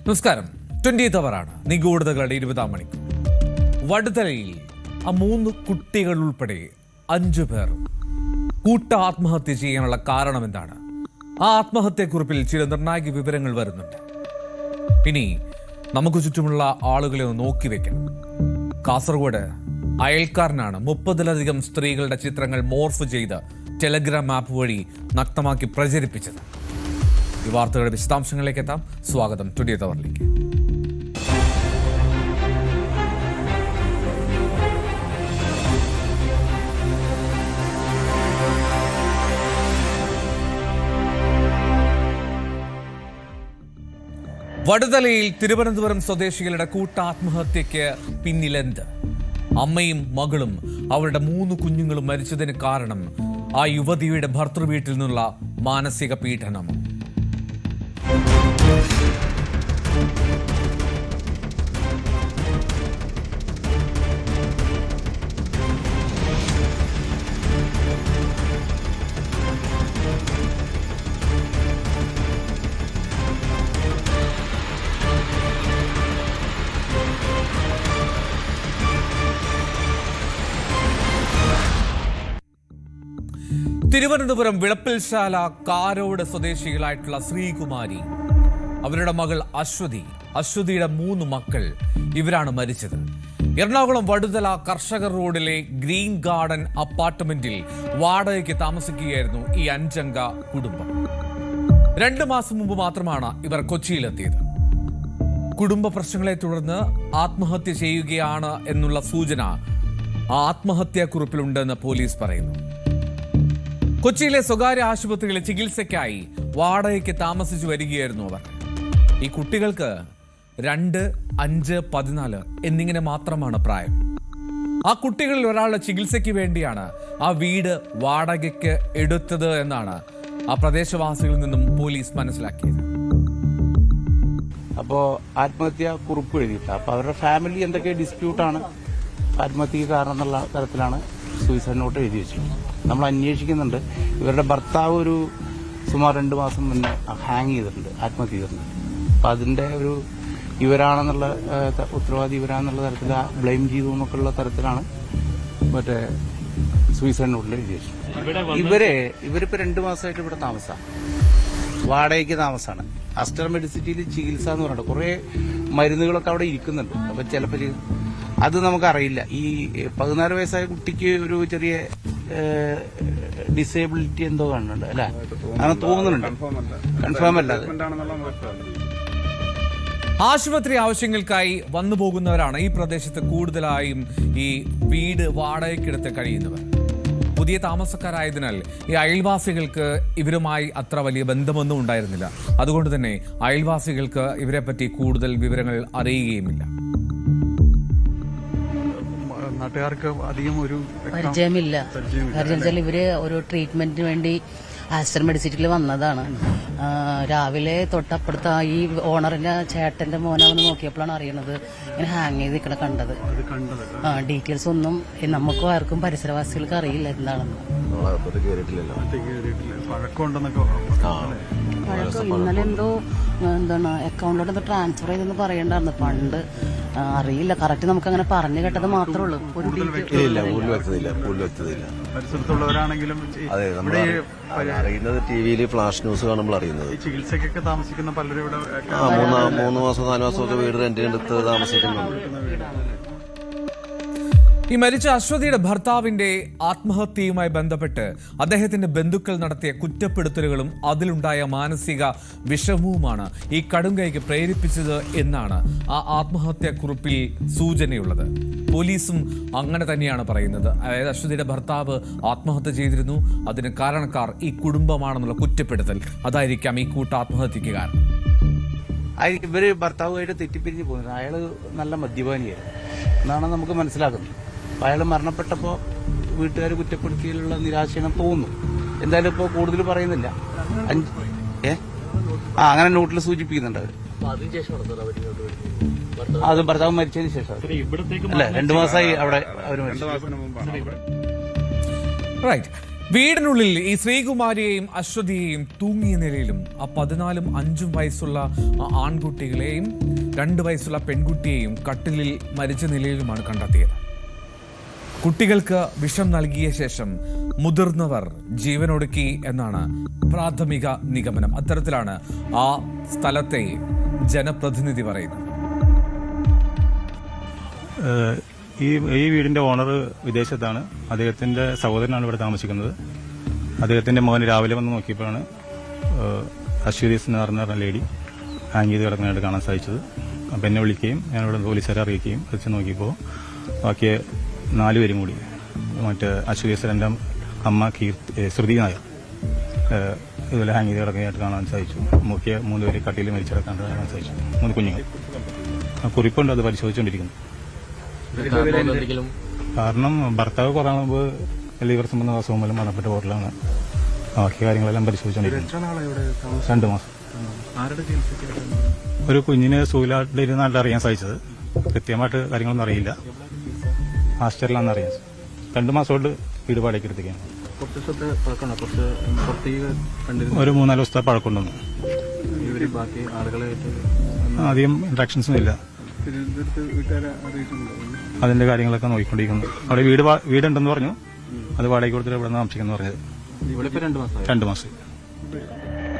നമസ്കാരം. 20th അവറാണ് നിഗൂഢതകളുടെ 20-ാം മണിക്കൂർ. വടുതലയിൽ ആ 3 കുട്ടികൾ ഉൾപ്പെടെ 5 പേർ കൂട്ട ആത്മഹത്യ ചെയ്യാനുള്ള കാരണം എന്താണ്? ആ ആത്മഹത്യക്കുറിപ്പിൽ ചില നിർണായക വിവരങ്ങൾ വരുന്നുണ്ട്. ഇനി നമുക്ക് ചുറ്റുമുള്ള ആളുകളെ ഒന്ന് നോക്കി വെക്കണം. കാസർഗോഡ് അയൽക്കാരനാണ് 30-ലധികം സ്ത്രീകളുടെ ചിത്രങ്ങൾ മോർഫ് ചെയ്ത് ടെലഗ്രാം ആപ്പ് വഴി നഗ്നമാക്കി പ്രചരിപ്പിച്ചത്. ഈ വാർത്തകളുടെ വിശദാംശങ്ങളിലേക്ക് എത്താം. സ്വാഗതം 20th അവറിലേക്ക്. വടുതലയിൽ തിരുവനന്തപുരം സ്വദേശികളുടെ കൂട്ടാത്മഹത്യയ്ക്ക് പിന്നിലെന്ത്? അമ്മയും മകളും അവരുടെ 3 കുഞ്ഞുങ്ങളും മരിച്ചതിന് കാരണം ആ യുവതിയുടെ ഭർതൃവീട്ടിൽ നിന്നുള്ള മാനസിക പീഡനം. തിരുവനന്തപുരം വിളപ്പിൽശാല കാരോട് സ്വദേശികളായിട്ടുള്ള ശ്രീകുമാരി, അവരുടെ മകൾ അശ്വതിയുടെ 3 മക്കൾ, ഇവരാണ് മരിച്ചത്. എറണാകുളം വടുതല കർഷകർ റോഡിലെ ഗ്രീൻ ഗാർഡൻ അപ്പാർട്ട്മെന്റിൽ വാടകയ്ക്ക് താമസിക്കുകയായിരുന്നു ഈ 5-അംഗ കുടുംബം. 2 മാസം മുമ്പ് മാത്രമാണ് ഇവർ കൊച്ചിയിലെത്തിയത്. കുടുംബ പ്രശ്നങ്ങളെ തുടർന്ന് ആത്മഹത്യ ചെയ്യുകയാണ് എന്നുള്ള സൂചന ആ ആത്മഹത്യാക്കുറിപ്പിലുണ്ടെന്ന് പോലീസ് പറയുന്നു. കൊച്ചിയിലെ സ്വകാര്യ ആശുപത്രിയിലെ ചികിത്സയ്ക്കായി വാടകയ്ക്ക് താമസിച്ചു വരികയായിരുന്നു അവർ. ഈ കുട്ടികൾക്ക് 2, 5, 14 എന്നിങ്ങനെ മാത്രമാണ് പ്രായം. ആ കുട്ടികളിൽ ഒരാളുടെ ചികിത്സയ്ക്ക് വേണ്ടിയാണ് ആ വീട് വാടകയ്ക്ക് എടുത്തത് എന്നാണ് ആ പ്രദേശവാസികളിൽ നിന്നും പോലീസ് മനസ്സിലാക്കിയത്. അപ്പോൾ ആത്മഹത്യ കുറിപ്പ് എഴുതിയില്ല. അപ്പോൾ അവരുടെ ഫാമിലി എന്തൊക്കെ ഡിസ്പ്യൂട്ടാണ് ആത്മഹത്യക്ക് കാരണം എന്നുള്ള തരത്തിലാണ് സൂയിസൈഡ് നോട്ട് എഴുതി വെച്ചത്. നമ്മൾ അന്വേഷിക്കുന്നുണ്ട്. ഇവരുടെ ഭർത്താവ് ഒരു സുമാർ 2 മാസം മുന്നേ ഹാങ് ചെയ്തിട്ടുണ്ട്, ആത്മഹത്യ ചെയ്തിട്ടുണ്ട്. അപ്പം അതിന്റെ ഒരു ഇവരാണെന്നുള്ള ഉത്തരവാദി ഇവരാണെന്നുള്ള തരത്തിൽ ബ്ലെയിം ചെയ്തു എന്നൊക്കെയുള്ള തരത്തിലാണ് മറ്റേ സൂയിസൈഡ് നോട്ടിൽ എഴുതി വെച്ചത്. ഇവരിപ്പോൾ 2 മാസമായിട്ട് ഇവിടെ താമസമാണ്, വാടകയ്ക്ക് താമസമാണ്. അസ്റ്റർ മെഡിസിറ്റിയിൽ ചികിത്സ എന്ന് പറഞ്ഞിട്ട് കുറേ മരുന്നുകളൊക്കെ അവിടെ ഇരിക്കുന്നുണ്ട്. അപ്പം ചിലപ്പോൾ അത് നമുക്കറിയില്ല. ഈ 14 വയസ്സായ കുട്ടിക്ക് ഒരു ചെറിയ ഡിസേബിലിറ്റി എന്തോ കാണുന്നുണ്ട് അല്ലെ, അങ്ങനെ തോന്നുന്നുണ്ട്. കൺഫേം അല്ല. ആശുപത്രി ആവശ്യങ്ങൾക്കായി വന്നു പോകുന്നവരാണ് ഈ പ്രദേശത്ത് കൂടുതലായും ഈ വീട് വാടകയ്ക്കെടുത്ത് കഴിയുന്നവർ. പുതിയ താമസക്കാരായതിനാൽ ഈ അയൽവാസികൾക്ക് ഇവരുമായി അത്ര വലിയ ബന്ധമൊന്നും ഉണ്ടായിരുന്നില്ല. അതുകൊണ്ട് തന്നെ അയൽവാസികൾക്ക് ഇവരെപ്പറ്റി കൂടുതൽ വിവരങ്ങൾ അറിയുകയുമില്ല. നാട്ടുകാർക്ക് അധികം ഒരു പരിചയമില്ല. കാര്യം വെച്ചാൽ ഇവര് ഒരു ട്രീറ്റ്മെന്റിന് വേണ്ടി ആസ്റ്റർ മെഡിസിറ്റിയിൽ വന്നതാണ്. രാവിലെ തൊട്ടപ്പുറത്ത് ഈ ഓണറിന്റെ ചേട്ടന്റെ മോനാണെന്ന് നോക്കിയപ്പോഴാണ് അറിയണത് ഇങ്ങനെ ഹാങ് ചെയ്ത് നിൽക്കണ കണ്ടത്. ഡീറ്റെയിൽസ് ഒന്നും നമുക്കും ആർക്കും പരിസരവാസികൾക്ക് അറിയില്ല എന്താണെന്ന്. ഇന്നലെ എന്താണ് അക്കൗണ്ടിലോട്ട് എന്തോ ട്രാൻസ്ഫർ ചെയ്തെന്ന് പറയണ്ടായിരുന്നു. ഫണ്ട് അറിയില്ല, കറക്റ്റ് നമുക്ക് അങ്ങനെ പറഞ്ഞു കേട്ടത് മാത്രമേ ഉള്ളൂ. പരിസരത്തുള്ളവരാണെങ്കിലും അറിയുന്നത് ടിവിയിൽ ഫ്ലാഷ് ന്യൂസ് കാണുമ്പോൾ അറിയുന്നത്. ചികിത്സക്കൊക്കെ താമസിക്കുന്ന പലരും ഇവിടെ 3 മാസം 4 മാസമൊക്കെ വീട് റെന്റിനെടുത്ത് താമസിക്കുന്നുണ്ട്. ഈ മരിച്ച അശ്വതിയുടെ ഭർത്താവിന്റെ ആത്മഹത്യയുമായി ബന്ധപ്പെട്ട് അദ്ദേഹത്തിന്റെ ബന്ധുക്കൾ നടത്തിയ കുറ്റപ്പെടുത്തലുകളും അതിലുണ്ടായ മാനസിക വിഷമവുമാണ് ഈ കടുംകൈക്ക് പ്രേരിപ്പിച്ചത് എന്നാണ് ആ ആത്മഹത്യാക്കുറിപ്പിൽ സൂചനയുള്ളത്. പോലീസും അങ്ങനെ തന്നെയാണ് പറയുന്നത്. അതായത് അശ്വതിയുടെ ഭർത്താവ് ആത്മഹത്യ ചെയ്തിരുന്നു, അതിന് കാരണക്കാർ ഈ കുടുംബമാണെന്നുള്ള കുറ്റപ്പെടുത്തൽ അതായിരിക്കാം ഈ കൂട്ടാത്മഹത്യക്ക് കാരണം. ഇവര് ഭർത്താവുമായിട്ട് തെറ്റിപ്പിരിഞ്ഞ് പോകുന്നത്. അയാള് നല്ല മദ്യപാനിയായിരുന്നു എന്നാണ് നമുക്ക് മനസ്സിലാക്കുന്നത്. അയാൾ മരണപ്പെട്ടപ്പോൾ വീട്ടുകാർ കുറ്റപ്പെടുത്തിയതിലുള്ള നിരാശനം തോന്നുന്നു. എന്തായാലും ഇപ്പോൾ കൂടുതൽ പറയുന്നില്ല. അങ്ങനെ നോട്ടിൽ സൂചിപ്പിക്കുന്നുണ്ട് അവർ. അത് ഭർത്താവ് മരിച്ചതിന് ശേഷം അല്ല, 2 മാസമായി അവിടെ അവർ മരിച്ചു. റൈറ്റ്. വീടിനുള്ളിൽ ഈ ശ്രീകുമാരിയെയും അശ്വതിയെയും തൂങ്ങിയ നിലയിലും ആ 14ഉം 5ഉം വയസ്സുള്ള ആ ആൺകുട്ടികളെയും 2 വയസ്സുള്ള പെൺകുട്ടിയെയും കട്ടിലിൽ മരിച്ച നിലയിലുമാണ് കണ്ടെത്തിയത്. കുട്ടികൾക്ക് വിഷം നൽകിയ ശേഷം മുതിർന്നവർ ജീവനൊടുക്കി എന്നാണ് പ്രാഥമിക നിഗമനം. അത്തരത്തിലാണ് ആ സ്ഥലത്തെ ജനപ്രതിനിധി പറയുന്നത്. ഈ വീടിന്റെ ഓണർ വിദേശത്താണ്. അദ്ദേഹത്തിന്റെ സഹോദരനാണ് ഇവിടെ താമസിക്കുന്നത്. അദ്ദേഹത്തിന്റെ മകൻ രാവിലെ വന്ന് നോക്കിയപ്പോഴാണ് അശ്വതി എന്ന് പറഞ്ഞ ലേഡി ഹാങ് ചെയ്ത് കിടക്കുന്നതായിട്ട് കാണാൻ സാധിച്ചത്. അപ്പം എന്നെ വിളിക്കുകയും ഞാനിവിടെ പോലീസുകാരെ അറിയിക്കുകയും വെച്ച് നോക്കിയപ്പോൾ ബാക്കി 4 പേരും കൂടി മറ്റേ അശ്വതി അമ്മ ശ്രുതി നായർ ഇതുപോലെ ഹാങ് ചെയ്ത് കിടക്കുന്നതായിട്ട് കാണാൻ സാധിച്ചു. നോക്കിയ 3 പേര് കട്ടിയിൽ മരിച്ചു കിടക്കാൻ കാണാൻ സാധിച്ചു. 3 കുഞ്ഞുങ്ങൾ. കുറിപ്പുണ്ട്, അത് പരിശോധിച്ചുകൊണ്ടിരിക്കുന്നു. കാരണം ഭർത്താവ് കുറേ മുമ്പ് ലിവർ സംബന്ധ അസുഖം മൂലം മരണപ്പെട്ട ഹോട്ടലാണ്. ബാക്കി കാര്യങ്ങളെല്ലാം പരിശോധിച്ചുകൊണ്ടിരിക്കുന്നു. 2 മാസം. ഒരു കുഞ്ഞിന് സുഖമില്ലാണ്ടിരുന്നായിട്ട് അറിയാൻ സാധിച്ചത്. കൃത്യമായിട്ട് കാര്യങ്ങളൊന്നും അറിയില്ല. ആസ്റ്ററിലാണെന്ന് അറിയാൻ. 2 മാസമായിട്ട് വീട് പാടേക്ക് എടുത്തേക്കാണ്. ഒരു 3-4 ദിവസത്തെ പഴക്കമുണ്ടെന്ന്. അധികം ഇൻട്രാക്ഷൻസൊന്നും ഇല്ല. അതിന്റെ കാര്യങ്ങളൊക്കെ നോക്കിക്കൊണ്ടിരിക്കുന്നു. അവിടെ വീടുണ്ടെന്ന് പറഞ്ഞു. അത് വാടകയ്ക്ക് കൊടുത്തിട്ട് ഇവിടെ താമസിക്കുന്നു പറഞ്ഞത്. 2 മാസം.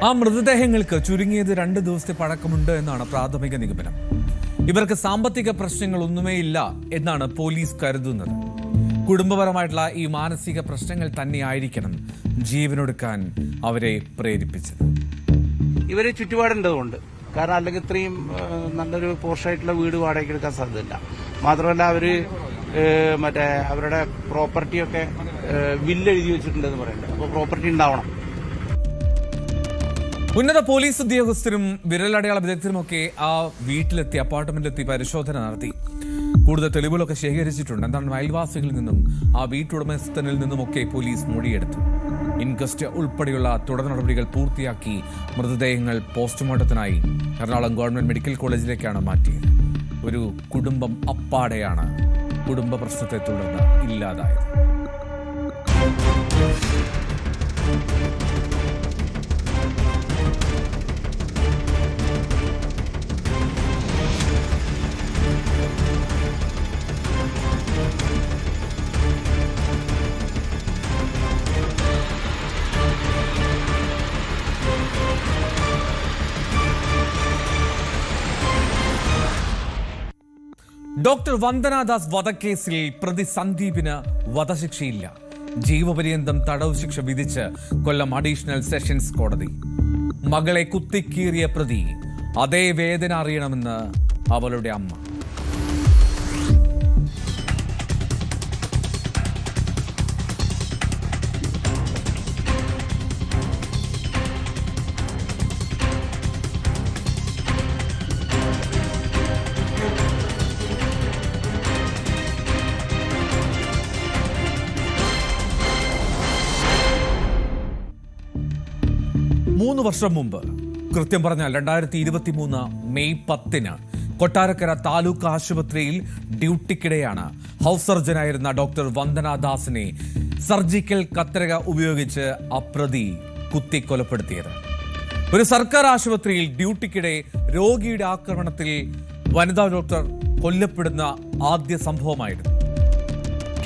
ആ മൃതദേഹങ്ങൾക്ക് ചുരുങ്ങിയത് 2 ദിവസത്തെ പഴക്കമുണ്ട് എന്നാണ് പ്രാഥമിക നിഗമനം. ഇവർക്ക് സാമ്പത്തിക പ്രശ്നങ്ങളൊന്നുമേ ഇല്ല എന്നാണ് പോലീസ് കരുതുന്നത്. കുടുംബപരമായിട്ടുള്ള ഈ മാനസിക പ്രശ്നങ്ങൾ തന്നെയായിരിക്കണം ജീവനൊടുക്കാൻ അവരെ പ്രേരിപ്പിച്ചത്. ഇവര് ചുറ്റുപാടുണ്ടതുകൊണ്ട്, കാരണം അല്ലെങ്കിൽ ഇത്രയും നല്ലൊരു പോർഷായിട്ടുള്ള വീട് വാടകയ്ക്ക് എടുക്കാൻ സാധ്യതയില്ല. മാത്രമല്ല അവര് അവരുടെ പ്രോപ്പർട്ടിയൊക്കെ വില്ലെഴുതി വെച്ചിട്ടുണ്ടെന്ന് പറയുന്നുണ്ട്. അപ്പോൾ പ്രോപ്പർട്ടി ഉണ്ടാവണം. ഉന്നത പോലീസ് ഉദ്യോഗസ്ഥരും വിരലടയാള വിദഗ്ധരുമൊക്കെ ആ വീട്ടിലെത്തി, അപ്പാർട്ട്മെന്റിലെത്തി പരിശോധന നടത്തി. കൂടുതൽ തെളിവുകളൊക്കെ ശേഖരിച്ചിട്ടുണ്ട്. എന്താണ് അയൽവാസികളിൽ നിന്നും ആ വീട്ടുടമസ്ഥനിൽ നിന്നുമൊക്കെ പോലീസ് മൊഴിയെടുത്തു. ഇൻക്വസ്റ്റ് ഉൾപ്പെടെയുള്ള തുടർ നടപടികൾ പൂർത്തിയാക്കി മൃതദേഹങ്ങൾ പോസ്റ്റ്മോർട്ടത്തിനായി എറണാകുളം ഗവൺമെന്റ് മെഡിക്കൽ കോളേജിലേക്കാണ് മാറ്റിയത്. ഒരു കുടുംബം അപ്പാടെയാണ് കുടുംബ പ്രശ്നത്തെ തുടർന്ന് ഇല്ലാതായത്. ഡോക്ടർ വന്ദനാദാസ് വധക്കേസിൽ പ്രതി സന്ദീപിന് വധശിക്ഷയില്ല. ജീവപര്യന്തം തടവ് ശിക്ഷ വിധിച്ച് കൊല്ലം അഡീഷണൽ സെഷൻസ് കോടതി. മകളെ കുത്തിക്കീറിയ പ്രതി അതേ വേദന അറിയണമെന്ന് അവളുടെ അമ്മ. മൂന്ന് വർഷം മുമ്പ്, കൃത്യം പറഞ്ഞാൽ 2023 മെയ് 10 കൊട്ടാരക്കര താലൂക്ക് ആശുപത്രിയിൽ ഡ്യൂട്ടിക്കിടെയാണ് ഹൗസ് സർജനായിരുന്ന ഡോക്ടർ വന്ദനാദാസിനെ സർജിക്കൽ കത്രിക ഉപയോഗിച്ച് അപ്രതി കുത്തിക്കൊലപ്പെടുത്തിയത്. ഒരു സർക്കാർ ആശുപത്രിയിൽ ഡ്യൂട്ടിക്കിടെ രോഗിയുടെ ആക്രമണത്തിൽ വനിതാ ഡോക്ടർ കൊല്ലപ്പെടുന്ന ആദ്യ സംഭവമായിരുന്നു.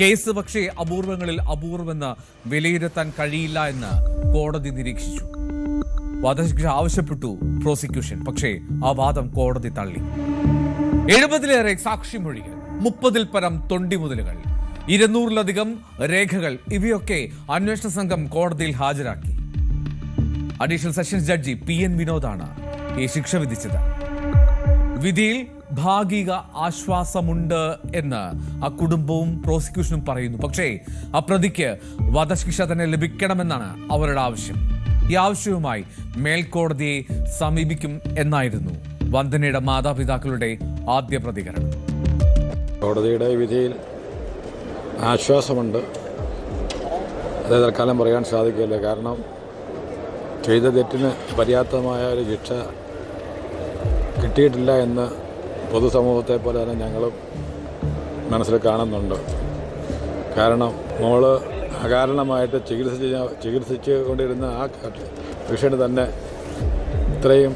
കേസ് പക്ഷേ അപൂർവങ്ങളിൽ അപൂർവമെന്ന് വിലയിരുത്താൻ കഴിയില്ല എന്ന് കോടതി നിരീക്ഷിച്ചു. വധശിക്ഷ ആവശ്യപ്പെട്ടു പ്രോസിക്യൂഷൻ. പക്ഷേ ആ വാദം കോടതി തള്ളി. 70-ലേറെ സാക്ഷിമൊഴികൾ, 30-ൽ പരം തൊണ്ടിമുതലുകൾ, 200-ലധികം രേഖകൾ, ഇവയൊക്കെ അന്വേഷണ സംഘം കോടതിയിൽ ഹാജരാക്കി. അഡീഷണൽ സെഷൻസ് ജഡ്ജി PN വിനോദാണ് ഈ ശിക്ഷ വിധിച്ചത്. വിധിയിൽ ഭാഗിക ആശ്വാസമുണ്ട് എന്ന് ആ കുടുംബവും പ്രോസിക്യൂഷനും പറയുന്നു. പക്ഷേ ആ പ്രതിക്ക് വധശിക്ഷ തന്നെ ലഭിക്കണമെന്നാണ് അവരുടെ ആവശ്യം. ഈ ആവശ്യവുമായി മേൽക്കോടതിയെ സമീപിക്കും എന്നായിരുന്നു വന്ദനയുടെ മാതാപിതാക്കളുടെ ആദ്യ പ്രതികരണം. കോടതിയുടെ വിധിയിൽ ആശ്വാസമുണ്ട്. അത് തൽക്കാലം പറയാൻ സാധിക്കില്ല. കാരണം ചെയ്ത തെറ്റിന് പര്യാപ്തമായ ഒരു ശിക്ഷ കിട്ടിയിട്ടില്ല എന്ന് പൊതുസമൂഹത്തെ പോലെ തന്നെ ഞങ്ങളും മനസ്സിൽ കാണുന്നുണ്ട്. കാരണം മോള് അകാരണമായിട്ട് ചികിത്സിച്ച് കൊണ്ടിരുന്ന ആ പേഷ്യൻ്റ് തന്നെ ഇത്രയും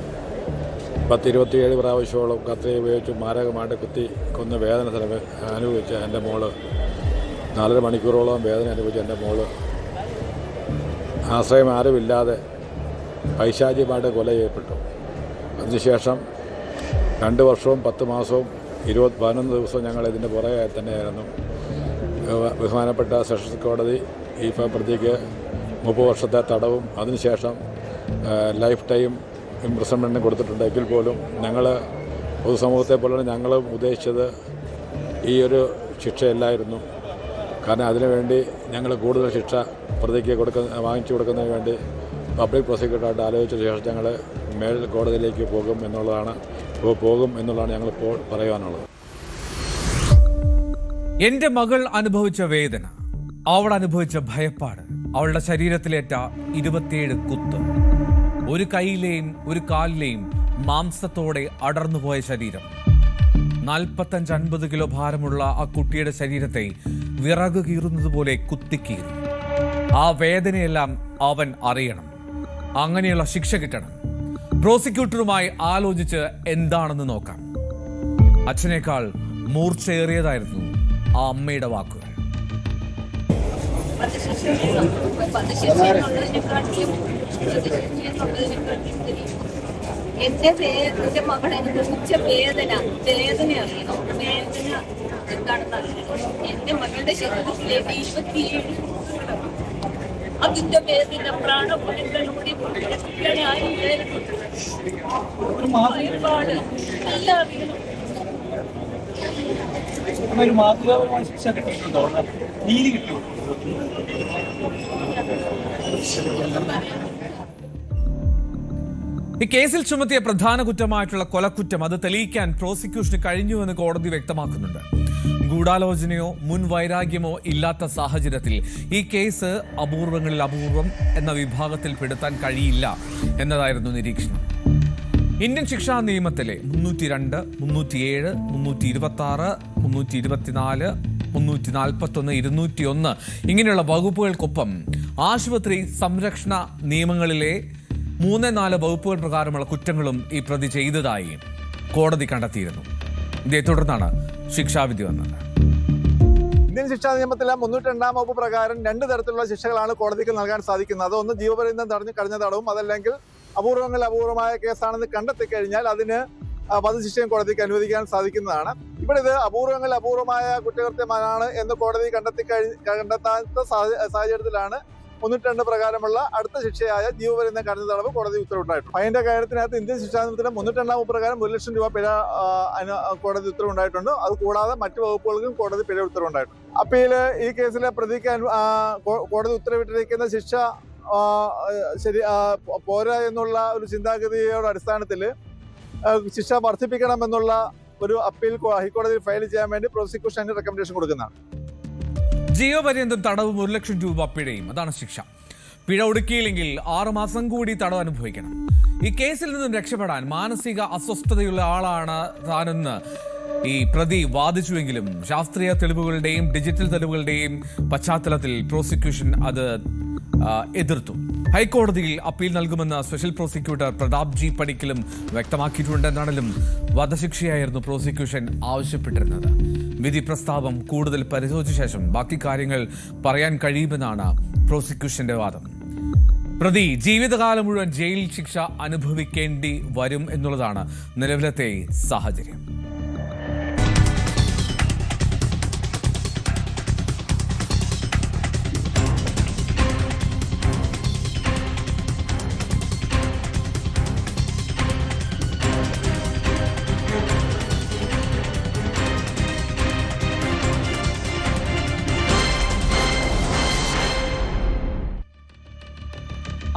10-27 പ്രാവശ്യത്തോളം കത്തി ഉപയോഗിച്ച് മാരകമായിട്ട് കുത്തി കൊന്ന് വേദന അനുഭവിച്ച എൻ്റെ മോള് 4.5 മണിക്കൂറോളം വേദന അനുഭവിച്ച എൻ്റെ മോള് ആശ്രയം ആരുമില്ലാതെ പൈശാചികമായിട്ട് കൊല ചെയ്യപ്പെട്ടു. അതിനുശേഷം 2 വർഷവും 10 മാസവും 11 ദിവസവും ഞങ്ങൾ ഇതിൻ്റെ പുറകെ തന്നെയായിരുന്നു. ബഹുമാനപ്പെട്ട സെഷൻസ് കോടതി ഈ പ്രതിക്ക് 30 വർഷത്തെ തടവും അതിനുശേഷം ലൈഫ് ടൈം ഇംപ്രിസൺമെൻറ്റിന് കൊടുത്തിട്ടുണ്ടെങ്കിൽ പോലും ഞങ്ങൾ പൊതുസമൂഹത്തെ പോലെയാണ് ഞങ്ങളും ഉദ്ദേശിച്ചത് ഈ ഒരു ശിക്ഷയല്ലായിരുന്നു. കാരണം അതിനുവേണ്ടി ഞങ്ങൾ കൂടുതൽ ശിക്ഷ പ്രതിക്ക് വാങ്ങിച്ചു കൊടുക്കുന്നതിന് വേണ്ടി പബ്ലിക് പ്രോസിക്യൂട്ടറായിട്ട് ആലോചിച്ച ശേഷം ഞങ്ങൾ മേൽ കോടതിയിലേക്ക് പോകും എന്നുള്ളതാണ് ഞങ്ങളിപ്പോൾ പറയാനുള്ളത്. എന്റെ മകൾ അനുഭവിച്ച വേദന, അവൾ അനുഭവിച്ച ഭയപ്പാട്, അവളുടെ ശരീരത്തിലേറ്റ 27 കുത്ത്, ഒരു കൈയിലെയും ഒരു കാലിലെയും മാംസത്തോടെ അടർന്നുപോയ ശരീരം, 45-50 കിലോ ഭാരമുള്ള ആ കുട്ടിയുടെ ശരീരത്തെ വിറക് കീറുന്നത് പോലെ കുത്തിക്കീറി. ആ വേദനയെല്ലാം അവൻ അറിയണം. അങ്ങനെയുള്ള ശിക്ഷ കിട്ടണം. പ്രോസിക്യൂട്ടറുമായി ആലോചിച്ച് എന്താണെന്ന് നോക്കാം. അച്ഛനേക്കാൾ മൂർച്ചയേറിയതായിരുന്നു ആ അമ്മയുടെ വാക്കുകൾ. എന്റെ മകൾ അനുഭവിച്ച വേദന അറിയണം. വേദന എന്താണെന്ന് അറിയണം. എന്റെ മകളുടെ ശരീരത്തിലേക്ക് 27 അതിന്റെ വേദന പ്രാണപുരങ്ങളിലൂടെ ഒരുപാട് എല്ലാം അറിയണം. ഒരു മാതൃകാപരമായ ശിക്ഷ കിട്ടുന്നുണ്ടോ? നീതി കിട്ടുമോ? ഈ കേസിൽ ചുമത്തിയ പ്രധാന കുറ്റമായിട്ടുള്ള കൊലക്കുറ്റം അത് തെളിയിക്കാൻ പ്രോസിക്യൂഷന് കഴിഞ്ഞുവെന്ന് കോടതി വ്യക്തമാക്കുന്നുണ്ട്. ഗൂഢാലോചനയോ മുൻ വൈരാഗ്യമോ ഇല്ലാത്ത സാഹചര്യത്തിൽ ഈ കേസ് അപൂർവങ്ങളിൽ അപൂർവം എന്ന വിഭാഗത്തിൽ പെടുത്താൻ കഴിയില്ല എന്നതായിരുന്നു നിരീക്ഷണം. ഇന്ത്യൻ ശിക്ഷാ നിയമത്തിലെ 302, 307, 326, 324, 341, 201 ഇങ്ങനെയുള്ള വകുപ്പുകൾക്കൊപ്പം ആശുപത്രി സംരക്ഷണ നിയമങ്ങളിലെ 3-4 വകുപ്പുകൾ പ്രകാരമുള്ള കുറ്റങ്ങളും ഈ പ്രതി ചെയ്തതായി കോടതി കണ്ടെത്തിയിരുന്നു. ഇതേ തുടർന്നാണ് ശിക്ഷാവിധി വന്നത്. ഇന്ത്യൻ ശിക്ഷാ നിയമത്തിലെ 302 വകുപ്പ് പ്രകാരം 2 തരത്തിലുള്ള ശിക്ഷകളാണ് കോടതിക്ക് നൽകാൻ സാധിക്കുന്നത്. ഒന്ന് ജീവപര്യന്തം തടഞ്ഞു കഴിഞ്ഞ തടവും, അതല്ലെങ്കിൽ അപൂർവമായ കേസാണെന്ന് കണ്ടെത്തിക്കഴിഞ്ഞാൽ അതിന് വധശിക്ഷയും കോടതിക്ക് അനുവദിക്കാൻ സാധിക്കുന്നതാണ്. ഇവിടെ ഇത് അപൂർവമായ കുറ്റകൃത്യമാണ് എന്ന് കോടതി കണ്ടെത്താത്ത സാഹചര്യത്തിലാണ് 302 പ്രകാരമുള്ള അടുത്ത ശിക്ഷയായ ജീവപര്യന്തം കഠിന തടവ് കോടതി ഉത്തരവുണ്ടായിട്ടുണ്ട്. അതിന്റെ കാര്യത്തിനകത്ത് ഇന്ത്യൻ ശിക്ഷാ നിയമത്തിലെ 302 പ്രകാരം 1 ലക്ഷം രൂപ പിഴ കോടതി ഉത്തരവുണ്ടായിട്ടുണ്ട്. അത് കൂടാതെ മറ്റു വകുപ്പുകൾക്കും കോടതി പിഴ ഉത്തരവുണ്ടായിട്ടുണ്ട്. അപ്പീല് ഈ കേസിലെ പ്രതിക്ക് കോടതി ഉത്തരവിട്ടിരിക്കുന്ന ശിക്ഷ ശരി പോരാ എന്നുള്ള ഒരു ചിന്താഗതിയുടെ അടിസ്ഥാനത്തിൽ ശിക്ഷ വർദ്ധിപ്പിക്കണമെന്നുള്ള ഒരു അപ്പീൽ ഹൈക്കോടതിയിൽ ഫയൽ ചെയ്യാൻ വേണ്ടി പ്രോസിക്യൂഷൻ റെക്കമെൻഡേഷൻ കൊടുക്കുന്നതാണ്. ജീവപര്യന്തം തടവും 1 ലക്ഷം രൂപ പിഴയും, അതാണ് ശിക്ഷ. പിഴ ഒടുക്കിയില്ലെങ്കിൽ 6 മാസം കൂടി തടവ് അനുഭവിക്കണം. ഈ കേസിൽ നിന്നും രക്ഷപ്പെടാൻ മാനസിക അസ്വസ്ഥതയുള്ള ആളാണ് താനെന്ന് ഈ പ്രതി വാദിച്ചുവെങ്കിലും ശാസ്ത്രീയ തെളിവുകളുടെയും ഡിജിറ്റൽ തെളിവുകളുടെയും പശ്ചാത്തലത്തിൽ പ്രോസിക്യൂഷൻ അത് എതിർത്തു. ഹൈക്കോടതിയിൽ അപ്പീൽ നൽകുമെന്ന് സ്പെഷ്യൽ പ്രോസിക്യൂട്ടർ പ്രതാപ് ജി പടിക്കലും വ്യക്തമാക്കിയിട്ടുണ്ടെന്നാണെങ്കിലും വധശിക്ഷയായിരുന്നു പ്രോസിക്യൂഷൻ ആവശ്യപ്പെട്ടിരുന്നത്. വിധി പ്രസ്താവം കൂടുതൽ പരിശോധിച്ച ശേഷം ബാക്കി കാര്യങ്ങൾ പറയാൻ കഴിയുമെന്നാണ് പ്രോസിക്യൂഷന്റെ വാദം. പ്രതി ജീവിതകാലം മുഴുവൻ ജയിൽ ശിക്ഷ അനുഭവിക്കേണ്ടി വരും എന്നുള്ളതാണ് നിലവിലത്തെ സാഹചര്യം.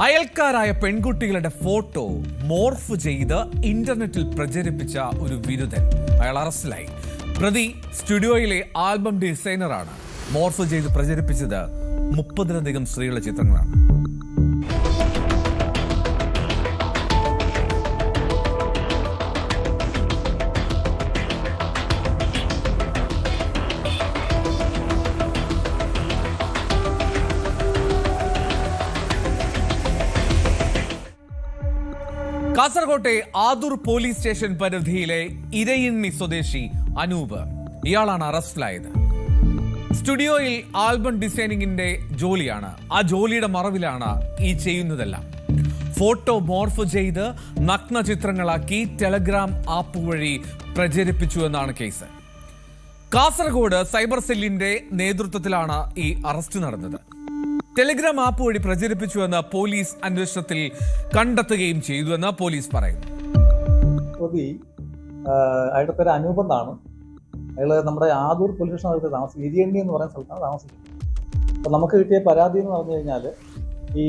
അയൽക്കാരായ പെൺകുട്ടികളുടെ ഫോട്ടോ മോർഫ് ചെയ്ത് ഇന്റർനെറ്റിൽ പ്രചരിപ്പിച്ച ഒരു വിരുദ്ധൻ അയാൾ അറസ്റ്റിലായി. പ്രതി സ്റ്റുഡിയോയിലെ ആൽബം ഡിസൈനറാണ്. മോർഫ് ചെയ്ത് പ്രചരിപ്പിച്ചത് 30-ലധികം സ്ത്രീകളുടെ ചിത്രങ്ങളാണ്. കാസർകോട്ടെ ആദൂർ പോലീസ് സ്റ്റേഷൻ പരിധിയിലെ ഇരയിണ്ണി സ്വദേശി അനൂപ് ഇയാളാണ് അറസ്റ്റിലായത്. സ്റ്റുഡിയോയിൽ ആൽബം ഡിസൈനിങ്ങിന്റെ ജോലിയാണ്. ആ ജോലിയുടെ മറവിലാണ് ഈ ചെയ്യുന്നതെല്ലാം. ഫോട്ടോ മോർഫ് ചെയ്ത് നഗ്ന ചിത്രങ്ങളാക്കി ടെലഗ്രാം ആപ്പ് വഴി പ്രചരിപ്പിച്ചു എന്നാണ് കേസ്. കാസർഗോഡ് സൈബർ സെല്ലിന്റെ നേതൃത്വത്തിലാണ് ഈ അറസ്റ്റ് നടന്നത്. ടെലിഗ്രാം ആപ്പ് വഴി പ്രചരിപ്പിച്ചുവെന്ന് പോലീസ് അന്വേഷണത്തിൽ കണ്ടെത്തുകയും ചെയ്തുവെന്ന് പോലീസ് പറയുന്നു. പ്രതി അയാളുടെ പേര് അനൂപ് എന്നാണ്. അയാൾ നമ്മുടെ ആദൂർ പോലീസ് സ്റ്റേഷനകത്ത് താമസിക്കും. ഇരിയണ്ണി എന്ന് പറയുന്ന സ്ഥലത്താണ് താമസിക്കുന്നത്. അപ്പം നമുക്ക് കിട്ടിയ പരാതി എന്ന് പറഞ്ഞു കഴിഞ്ഞാൽ ഈ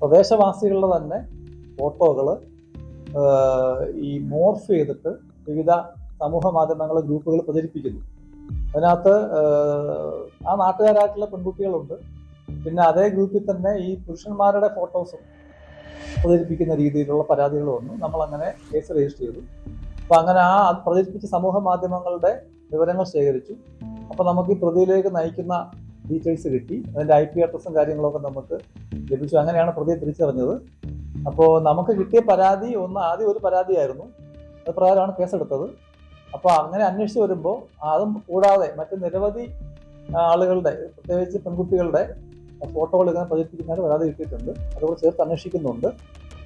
പ്രദേശവാസികളുടെ തന്നെ ഫോട്ടോകൾ ഈ മോർഫ് ചെയ്തിട്ട് വിവിധ സമൂഹ മാധ്യമങ്ങൾ ഗ്രൂപ്പുകൾ പ്രചരിപ്പിക്കുന്നു. അതിനകത്ത് ആ നാട്ടുകാരായിട്ടുള്ള പെൺകുട്ടികളുണ്ട്. പിന്നെ അതേ ഗ്രൂപ്പിൽ തന്നെ ഈ പുരുഷന്മാരുടെ ഫോട്ടോസും പ്രചരിപ്പിക്കുന്ന രീതിയിലുള്ള പരാതികൾ വന്നു. നമ്മളങ്ങനെ കേസ് രജിസ്റ്റർ ചെയ്തു. അപ്പോൾ അങ്ങനെ ആ പ്രചരിപ്പിച്ച സമൂഹ മാധ്യമങ്ങളുടെ വിവരങ്ങൾ ശേഖരിച്ചു. അപ്പോൾ നമുക്ക് ഈ പ്രതിയിലേക്ക് നയിക്കുന്ന ഡീറ്റെയിൽസ് കിട്ടി. അതിൻ്റെ IP അഡ്രസ്സും കാര്യങ്ങളൊക്കെ നമുക്ക് ലഭിച്ചു. അങ്ങനെയാണ് പ്രതിയെ തിരിച്ചറിഞ്ഞത്. അപ്പോൾ നമുക്ക് കിട്ടിയ പരാതി ആദ്യം ഒരു പരാതിയായിരുന്നു. അത് പ്രകാരമാണ് കേസെടുത്തത്. അപ്പോൾ അങ്ങനെ അന്വേഷിച്ച് വരുമ്പോൾ അതും കൂടാതെ മറ്റ് നിരവധി ആളുകളുടെ പ്രത്യേകിച്ച് പെൺകുട്ടികളുടെ ഫോട്ടോകൾ ഇങ്ങനെ പ്രചരിപ്പിക്കുന്നതിന് പരാതി കിട്ടിയിട്ടുണ്ട്. അതുകൊണ്ട് ചേർത്ത് അന്വേഷിക്കുന്നുണ്ട്.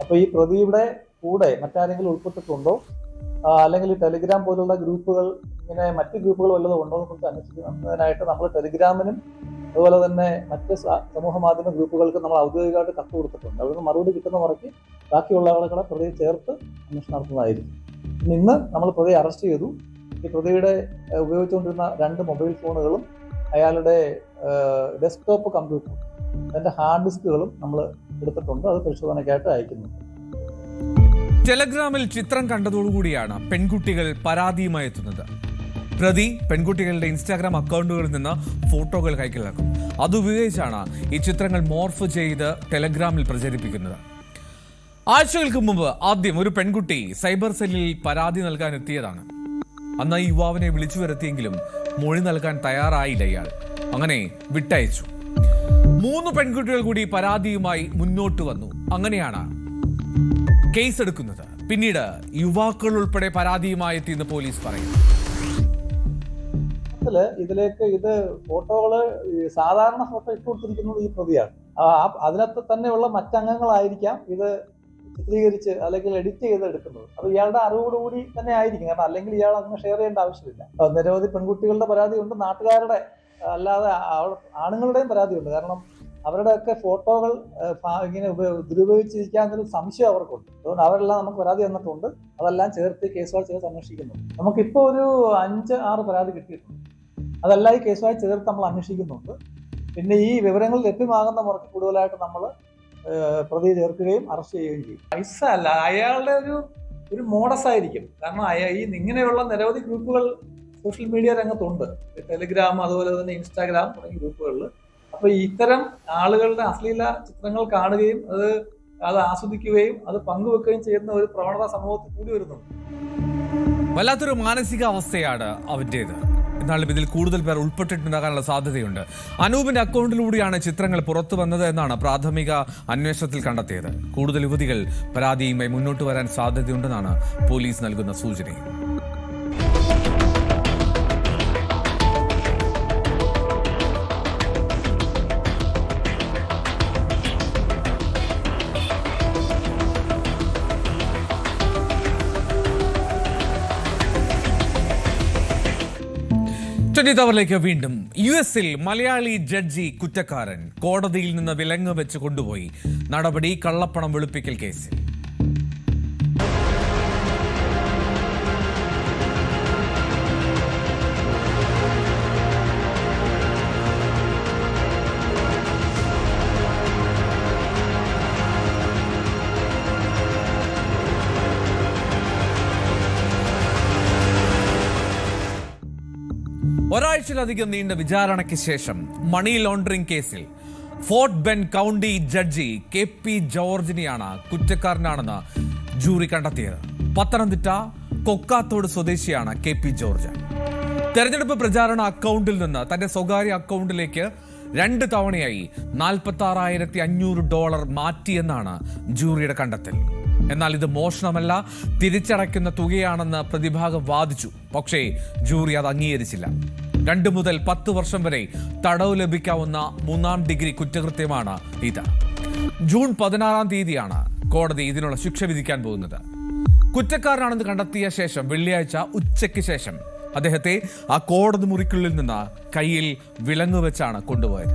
അപ്പോൾ ഈ പ്രതിയുടെ കൂടെ മറ്റാരെങ്കിലും ഉൾപ്പെട്ടിട്ടുണ്ടോ, അല്ലെങ്കിൽ ടെലിഗ്രാം പോലുള്ള ഗ്രൂപ്പുകൾ ഇങ്ങനെ മറ്റ് ഗ്രൂപ്പുകൾ വല്ലതും ഉണ്ടോ എന്ന് കുറിച്ച് അന്വേഷിക്കുന്നതിനായിട്ട് നമ്മൾ ടെലിഗ്രാമിനും അതുപോലെ തന്നെ മറ്റ് സമൂഹ മാധ്യമ ഗ്രൂപ്പുകൾക്ക് നമ്മൾ ഔദ്യോഗികമായിട്ട് കത്ത് കൊടുത്തിട്ടുണ്ട്. അവിടെ നിന്ന് മറുപടി കിട്ടുന്ന മുറയ്ക്ക് ബാക്കിയുള്ള ആളുകളെ പ്രതിയെ ചേർത്ത് അന്വേഷണം നടത്തുന്നതായിരിക്കും. ഇന്ന് നമ്മൾ പ്രതിയെ അറസ്റ്റ് ചെയ്തു. ഈ പ്രതിയുടെ ഉപയോഗിച്ചുകൊണ്ടിരുന്ന 2 മൊബൈൽ ഫോണുകളും അയാളുടെ ഡെസ്ക്ടോപ്പ് കമ്പ്യൂട്ടറും അതിൻ്റെ ഹാർഡ് ഡിസ്കുകളും നമ്മൾ എടുത്തിട്ടുണ്ട്. അത് പരിശോധനയ്ക്കായിട്ട് അയക്കുന്നുണ്ട്. ടെലഗ്രാമിൽ ചിത്രം കണ്ടതോടുകൂടിയാണ് പെൺകുട്ടികൾ പരാതിയുമായി എത്തുന്നത്. പ്രതി പെൺകുട്ടികളുടെ ഇൻസ്റ്റാഗ്രാം അക്കൗണ്ടുകളിൽ നിന്ന് ഫോട്ടോകൾ കൈക്കലാക്കും. അതുപയോഗിച്ചാണ് ഈ ചിത്രങ്ങൾ മോർഫ് ചെയ്ത് ടെലഗ്രാമിൽ പ്രചരിപ്പിക്കുന്നത്. ആഴ്ചകൾക്ക് മുമ്പ് ആദ്യം ഒരു പെൺകുട്ടി സൈബർ സെല്ലിൽ പരാതി നൽകാൻ എത്തിയതാണ്. അന്ന് ഈ യുവാവിനെ വിളിച്ചു വരുത്തിയെങ്കിലും മൊഴി നൽകാൻ തയ്യാറായില്ല ഇയാൾ. അങ്ങനെ വിട്ടയച്ചു. 3 പെൺകുട്ടികൾ കൂടി പരാതിയുമായി മുന്നോട്ട് വന്നു. അങ്ങനെയാണ് കേസെടുക്കുന്നത്. പിന്നീട് യുവാക്കൾ ഉൾപ്പെടെ പരാതിയുമായി എത്തിയെന്ന് പോലീസ് പറയുന്നു. ഇതിലേക്ക് ഇത് ഫോട്ടോകള് സാധാരണ ഫോട്ടോ ഇട്ട് കൊടുത്തിരിക്കുന്നത് ഈ പ്രതിയാണ്. അതിനകത്ത് തന്നെയുള്ള മറ്റംഗങ്ങളായിരിക്കാം ഇത് ചിത്രീകരിച്ച് അല്ലെങ്കിൽ എഡിറ്റ് ചെയ്ത് എടുക്കുന്നത്. അത് ഇയാളുടെ അറിവോടുകൂടി തന്നെ ആയിരിക്കും. കാരണം അല്ലെങ്കിൽ ഇയാൾ അങ്ങനെ ഷെയർ ചെയ്യേണ്ട ആവശ്യമില്ല. നിരവധി പെൺകുട്ടികളുടെ പരാതിയുണ്ട്, നാട്ടുകാരുടെ അല്ലാതെ ആണുങ്ങളുടെയും പരാതിയുണ്ട്. കാരണം അവരുടെയൊക്കെ ഫോട്ടോകൾ ഇങ്ങനെ ദുരുപയോഗിച്ചിരിക്കാന്നൊരു സംശയം അവർക്കുണ്ട്. അതുകൊണ്ട് അവരെല്ലാം നമുക്ക് പരാതി തന്നിട്ടുണ്ട്. അതെല്ലാം ചേർത്ത് കേസുകൾ ചേർത്ത് അന്വേഷിക്കുന്നുണ്ട്. നമുക്കിപ്പോൾ ഒരു 5-6 പരാതി കിട്ടിയിട്ടുണ്ട്. അതെല്ലാം ഈ കേസുമായി ചേർത്ത് നമ്മൾ അന്വേഷിക്കുന്നുണ്ട്. പിന്നെ ഈ വിവരങ്ങൾ ലഭ്യമാകുന്ന മുറയ്ക്ക് കൂടുതലായിട്ട് നമ്മൾ പ്രതിയെ ചേർക്കുകയും അറസ്റ്റ് ചെയ്യുകയും ചെയ്യും. പൈസ അല്ല, അയാളുടെ ഒരു മോഡസ് ആയിരിക്കും. കാരണം ഇങ്ങനെയുള്ള നിരവധി ഗ്രൂപ്പുകൾ സോഷ്യൽ മീഡിയ രംഗത്തുണ്ട്. ടെലിഗ്രാം അതുപോലെ തന്നെ ഇൻസ്റ്റാഗ്രാം തുടങ്ങിയ ഗ്രൂപ്പുകളിൽ. അപ്പൊ ഇത്തരം ആളുകളുടെ അശ്ലീല ചിത്രങ്ങൾ കാണുകയും അത് ആസ്വദിക്കുകയും അത് പങ്കുവെക്കുകയും ചെയ്യുന്ന ഒരു പ്രവണത സമൂഹത്തിൽ കൂടി വരുന്നുണ്ട്. വല്ലാത്തൊരു മാനസികാവസ്ഥയാണ് അവന്റേത്. എന്നാലും ഇതിൽ കൂടുതൽ പേർ ഉൾപ്പെട്ടിട്ടുണ്ടാകാനുള്ള സാധ്യതയുണ്ട്. അനൂപിന്റെ അക്കൗണ്ടിലൂടെയാണ് ചിത്രങ്ങൾ പുറത്തു വന്നത് എന്നാണ് പ്രാഥമിക അന്വേഷണത്തിൽ കണ്ടെത്തിയത്. കൂടുതൽ യുവതികൾ പരാതിയുമായി മുന്നോട്ട് വരാൻ സാധ്യതയുണ്ടെന്നാണ് പോലീസ് നൽകുന്ന സൂചന. ിലേക്ക് വീണ്ടും. US-ൽ മലയാളി ജഡ്ജി കുറ്റക്കാരൻ കോടതിയിൽ നിന്ന് വിലങ്ങ് വെച്ച് കൊണ്ടുപോയി. നടപടി കള്ളപ്പണം വെളുപ്പിക്കൽ കേസിൽ. ഒരാഴ്ചയിലധികം നീണ്ട വിചാരണയ്ക്ക് ശേഷം മണി ലോണ്ടറിംഗ് കേസിൽ Fort Bend County judge KP ജോർജിനെയാണ് കുറ്റക്കാരനാണെന്ന് ജൂറി കണ്ടെത്തിയത്. പത്തനംതിട്ട കൊക്കാത്തോട് സ്വദേശിയാണ് KP ജോർജ്. തെരഞ്ഞെടുപ്പ് പ്രചാരണ അക്കൗണ്ടിൽ നിന്ന് തന്റെ സ്വകാര്യ അക്കൗണ്ടിലേക്ക് 2 തവണയായി $46,500 മാറ്റിയെന്നാണ് ജൂറിയുടെ കണ്ടെത്തൽ. എന്നാൽ ഇത് മോഷണമല്ല, തിരിച്ചടയ്ക്കുന്ന തുകയാണെന്ന് പ്രതിഭാഗം വാദിച്ചു. പക്ഷേ ജൂറി അത് അംഗീകരിച്ചില്ല. 2 മുതൽ 10 വർഷം വരെ തടവ് ലഭിക്കാവുന്ന 3ാം ഡിഗ്രി കുറ്റകൃത്യമാണ് ഇത്. ജൂൺ 16-ാം തീയതിയാണ് കോടതി ഇതിനുള്ള ശിക്ഷ വിധിക്കാൻ പോകുന്നത്. കുറ്റക്കാരനാണെന്ന് കണ്ടെത്തിയ ശേഷം വെള്ളിയാഴ്ച ഉച്ചയ്ക്ക് ശേഷം അദ്ദേഹത്തെ ആ കോടതി മുറിക്കുള്ളിൽ നിന്ന് കയ്യിൽ വിലങ്ങുവെച്ചാണ് കൊണ്ടുപോയത്.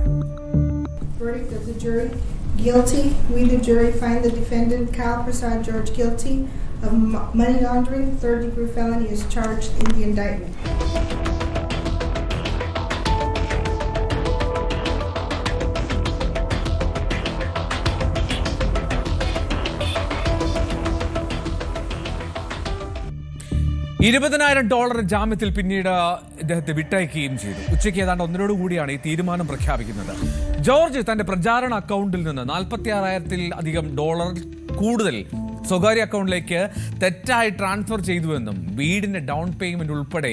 Guilty. We, the jury, find the defendant, Kyle Prasad George, guilty of money laundering, 3rd-degree felony, as charged in the indictment. $20,000 ജാമ്യത്തിൽ പിന്നീട് ഇദ്ദേഹത്തെ വിട്ടയക്കുകയും ചെയ്തു. ഉച്ചയ്ക്ക് ഏതാണ്ട് 1 കൂടിയാണ് ഈ തീരുമാനം പ്രഖ്യാപിക്കുന്നത്. ജോർജ് തന്റെ പ്രചാരണ അക്കൗണ്ടിൽ നിന്ന് $46,000 കൂടുതൽ സ്വകാര്യ അക്കൗണ്ടിലേക്ക് തെറ്റായി ട്രാൻസ്ഫർ ചെയ്തുവെന്നും വീടിന്റെ ഡൗൺ പേയ്മെന്റ് ഉൾപ്പെടെ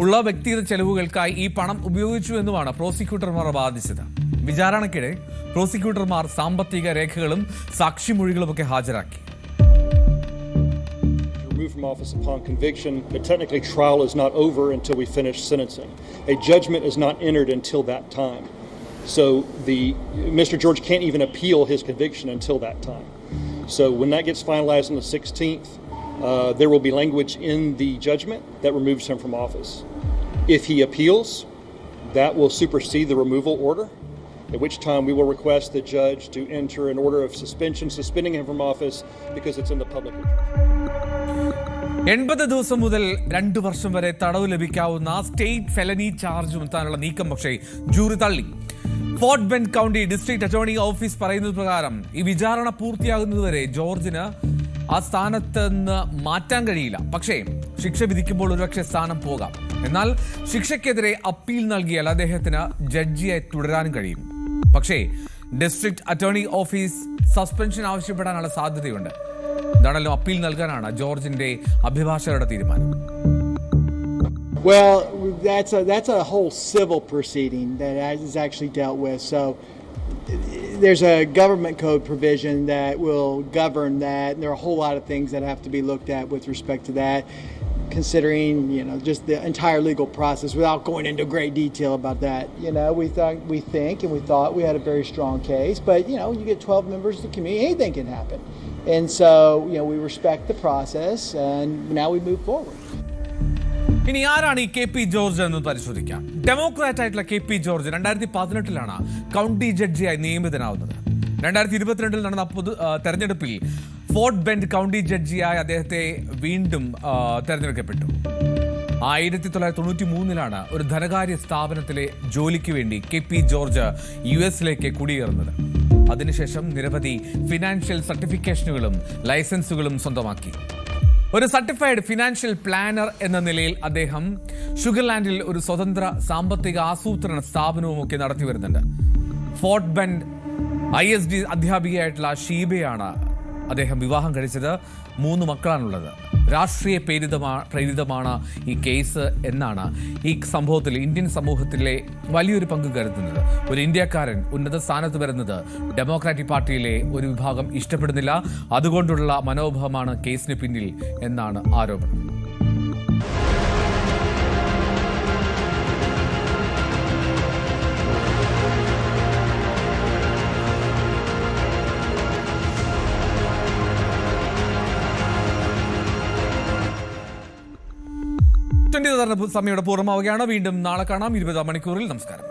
ഉള്ള വ്യക്തിഗത ചെലവുകൾക്കായി ഈ പണം ഉപയോഗിച്ചുവെന്നുമാണ് പ്രോസിക്യൂട്ടർമാർ വാദിച്ചത്. വിചാരണയ്ക്കിടെ പ്രോസിക്യൂട്ടർമാർ സാമ്പത്തിക രേഖകളും സാക്ഷിമൊഴികളുമൊക്കെ ഹാജരാക്കി. From office upon conviction, but technically trial is not over until we finish sentencing. A judgment is not entered until that time. So Mr. George can't even appeal his conviction until that time. So when that gets finalized on the 16th, there will be language in the judgment that removes him from office. If he appeals, that will supersede the removal order, at which time we will request the judge to enter an order of suspension, suspending him from office because it's in the public interest. 80 ദിവസം മുതൽ 2 വർഷം വരെ തടവ് ലഭിക്കാവുന്ന state ഫെലനി charge ചുമത്താനുള്ള നീക്കം പക്ഷേ jury തള്ളി. Fort Bend county district attorney office പറയുന്നത് പ്രകാരം ഈ വിചാരണ പൂർത്തിയാകുന്നതുവരെ ജോർജിന് ആ സ്ഥാനത്ത് നിന്ന് മാറ്റാൻ കഴിയില്ല. പക്ഷേ ശിക്ഷ വിധിക്കുമ്പോൾ ഒരുപക്ഷെ സ്ഥാനം പോകാം. എന്നാൽ ശിക്ഷയ്ക്കെതിരെ അപ്പീൽ നൽകിയാൽ അദ്ദേഹത്തിന് ജഡ്ജിയായി തുടരാനും കഴിയും. പക്ഷേ ഡിസ്ട്രിക്ട് അറ്റോർണി ഓഫീസ് സസ്പെൻഷൻ ആവശ്യപ്പെടാനുള്ള സാധ്യതയുണ്ട്. ഇതാണല്ലോ അപ്പീൽ നൽകാനാണ് ജോർജിന്റെ അഭിഭാഷകരുടെ തീരുമാനം. Well, that's a whole civil proceeding that is actually dealt with. So there's a government code provision that will govern that, and there are a whole lot of things that have to be looked at with respect to that, considering, just the entire legal process without going into great detail about that. We thought we had a very strong case, but you get 12 members of the community, anything can happen. And so, we respect the process, and now we move forward. ഇനി ആരാണ് ഈ KP George എന്ന് പരിശോധിക്കാം. Democrat ആയിട്ടുള്ള KP George 2018 county ജഡ്ജിയായി നിയമിതനാവുന്നത്. 2022 നടന്ന തെരഞ്ഞെടുപ്പിൽ fort Bend county ജഡ്ജിയായി അദ്ദേഹത്തെ വീണ്ടും തെരഞ്ഞെടുക്കപ്പെട്ടു. 1993 ഒരു ധനകാര്യ സ്ഥാപനത്തിലെ ജോലിക്ക് വേണ്ടി KP ജോർജ് US കുടിയേറുന്നത്. അതിനുശേഷം നിരവധി ഫിനാൻഷ്യൽ സർട്ടിഫിക്കേഷനുകളും ലൈസൻസുകളും സ്വന്തമാക്കി. ഒരു സർട്ടിഫൈഡ് ഫിനാൻഷ്യൽ പ്ലാനർ എന്ന നിലയിൽ അദ്ദേഹം ഷുഗർലാൻഡിൽ ഒരു സ്വതന്ത്ര സാമ്പത്തിക ആസൂത്രണ സ്ഥാപനവുമൊക്കെ നടത്തി വരുന്നുണ്ട്. ഫോർട്ട് ബെൻഡ് ISD അധ്യാപികയായിട്ടുള്ള ഷീബയാണ് അദ്ദേഹം വിവാഹം കഴിച്ചത്. 3 മക്കളാണുള്ളത്. രാഷ്ട്രീയ പ്രേരിതമാണ് ഈ കേസ് എന്നാണ് ഈ സംഭവത്തിൽ ഇന്ത്യൻ സമൂഹത്തിലെ വലിയൊരു പങ്ക് കരുതുന്നത്. ഒരു ഇന്ത്യക്കാരൻ ഉന്നത സ്ഥാനത്ത് വരുന്നത് ഡെമോക്രാറ്റിക് പാർട്ടിയിലെ ഒരു വിഭാഗം ഇഷ്ടപ്പെടുന്നില്ല. അതുകൊണ്ടുള്ള മനോഭാവമാണ് കേസിന് പിന്നിൽ എന്നാണ് ആരോപണം. സമയയുടെ പൂർണ്ണമാവുകയാണ്. വീണ്ടും നാളെ കാണാം 20 മണിക്കൂറിൽ. നമസ്കാരം.